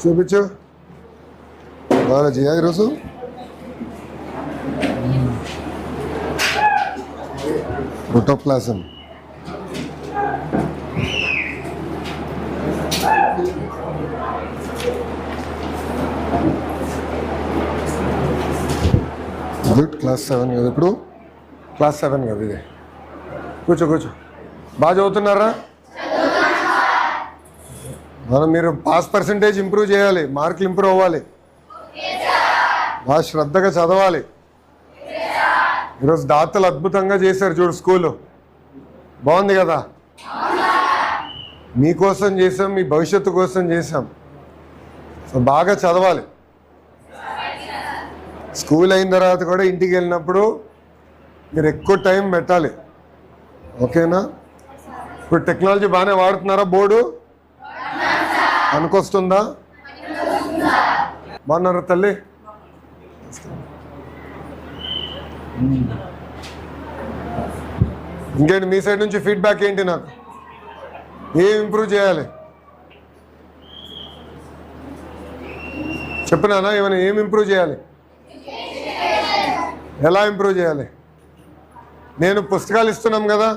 చూపించు బాలాజీ ఈరోజు protoplasm good class 7 కదా ఇప్పుడు క్లాస్ 7 కదా ఇది కూర్చో బాగా చదువుతున్నారా మీరు పాస్ పర్సంటేజ్ ఇంప్రూవ్ చేయాలి మార్కులు ఇంప్రూవ్ అవ్వాలి బాగా శ్రద్ధగా చదవాలి ఈరోజు దాతలు అద్భుతంగా చేశారు చూడు స్కూలు బాగుంది కదా మీకోసం చేసాం మీ భవిష్యత్తు కోసం చేసాం సో బాగా చదవాలి స్కూల్ అయిన తర్వాత కూడా ఇంటికి వెళ్ళినప్పుడు మీరు ఎక్కువ టైం పెట్టాలి ఓకేనా ఇప్పుడు టెక్నాలజీ బాగానే వాడుతున్నారా బోర్డు అనుకొస్తుందా బాగున్నారా తల్లి ఇంకేంటి మీ సైడ్ నుంచి ఫీడ్బ్యాక్ ఏంటి నాకు ఏం ఇంప్రూవ్ చేయాలి చెప్పినానా ఏమైనా ఏం ఇంప్రూవ్ చేయాలి ఎలా ఇంప్రూవ్ చేయాలి నేను పుస్తకాలు ఇస్తున్నాం కదా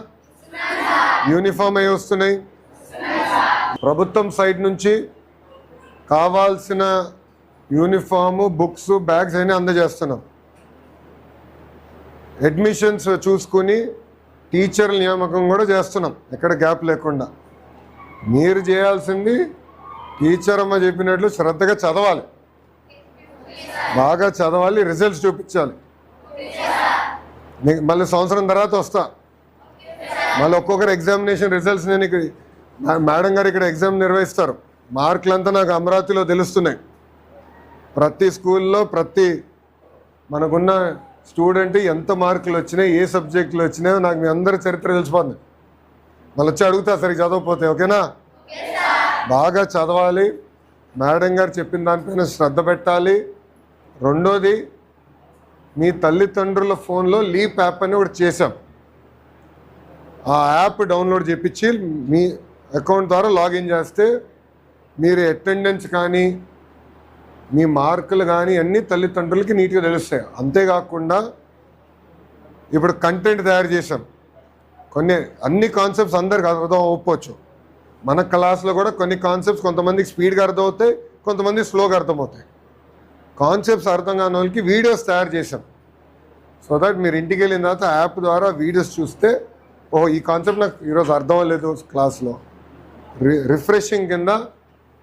యూనిఫామ్ అవి వస్తున్నాయి ప్రభుత్వం సైడ్ నుంచి కావాల్సిన యూనిఫాము బుక్స్ బ్యాగ్స్ అయినా అందజేస్తున్నాం అడ్మిషన్స్ చూసుకుని టీచర్ల నియామకం కూడా చేస్తున్నాం ఎక్కడ గ్యాప్ లేకుండా మీరు చేయాల్సింది టీచర్ అమ్మ చెప్పినట్లు శ్రద్ధగా చదవాలి బాగా చదవాలి రిజల్ట్స్ చూపించాలి మళ్ళీ సంవత్సరం తర్వాత వస్తా మళ్ళీ ఒక్కొక్కరు ఎగ్జామినేషన్ రిజల్ట్స్ నేను ఇక్కడ మేడం గారు ఇక్కడ ఎగ్జామ్ నిర్వహిస్తారు మార్కులంతా నాకు అమరావతిలో తెలుస్తున్నాయి ప్రతి స్కూల్లో ప్రతి మనకున్న స్టూడెంట్ ఎంత మార్కులు వచ్చినాయి ఏ సబ్జెక్టులు వచ్చినాయో నాకు మీ అందరి చరిత్ర తెలిసిపోతుంది మళ్ళీ వచ్చి అడుగుతా సరిగ్గా చదవకపోతే ఓకేనా బాగా చదవాలి మేడం గారు చెప్పిన దానిపైన శ్రద్ధ పెట్టాలి రెండోది మీ తల్లిదండ్రుల ఫోన్లో లీప్ యాప్ అని ఒకటి చేశాం ఆ యాప్ డౌన్లోడ్ చేయించి మీ అకౌంట్ ద్వారా లాగిన్ చేస్తే మీరు అటెండెన్స్ కానీ మీ మార్కులు కానీ అన్నీ తల్లిదండ్రులకి నీట్గా తెలుస్తాయి అంతేకాకుండా ఇప్పుడు కంటెంట్ తయారు చేసాం అన్ని కాన్సెప్ట్స్ అందరికి అర్థం అవ్వకపోవచ్చు మన క్లాస్లో కూడా కొన్ని కాన్సెప్ట్స్ కొంతమందికి స్పీడ్గా అర్థమవుతాయి కొంతమంది స్లోగా అర్థమవుతాయి కాన్సెప్ట్స్ అర్థం కాని వాళ్ళకి వీడియోస్ తయారు చేసాం సో దట్ మీరు ఇంటికి వెళ్ళిన తర్వాత యాప్ ద్వారా వీడియోస్ చూస్తే ఓహో ఈ కాన్సెప్ట్ నాకు ఈరోజు అర్థం అవ్వలేదు క్లాస్లో రిఫ్రెషింగ్ కింద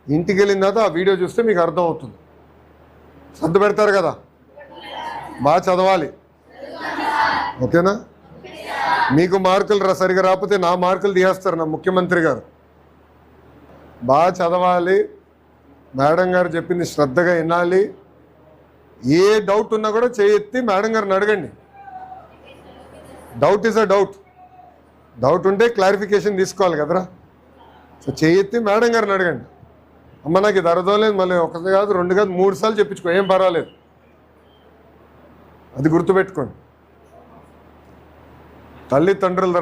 ఇంటికి వెళ్ళిన తర్వాత ఆ వీడియో చూస్తే మీకు అర్థం అవుతుంది శ్రద్ధ పెడతారు కదా బాగా చదవాలి ఓకేనా మీకు మార్కులు సరిగా రాకపోతే నా మార్కులు తీసేస్తారు నా ముఖ్యమంత్రి గారు బాగా చదవాలి మేడం గారు చెప్పింది శ్రద్ధగా వినాలి ఏ డౌట్ ఉన్నా కూడా చేయెత్తి మేడం గారిని అడగండి డౌట్ ఈజ్ అ డౌట్ ఉంటే క్లారిఫికేషన్ తీసుకోవాలి కదరా సో చేయెత్తి మేడం గారిని అడగండి అమ్మ నాకు ఇది అర్థం లేదు మళ్ళీ ఒకటి కాదు 2 కాదు 3 సార్లు చెప్పించుకో ఏం పర్వాలేదు అది గుర్తుపెట్టుకోండి తల్లిదండ్రుల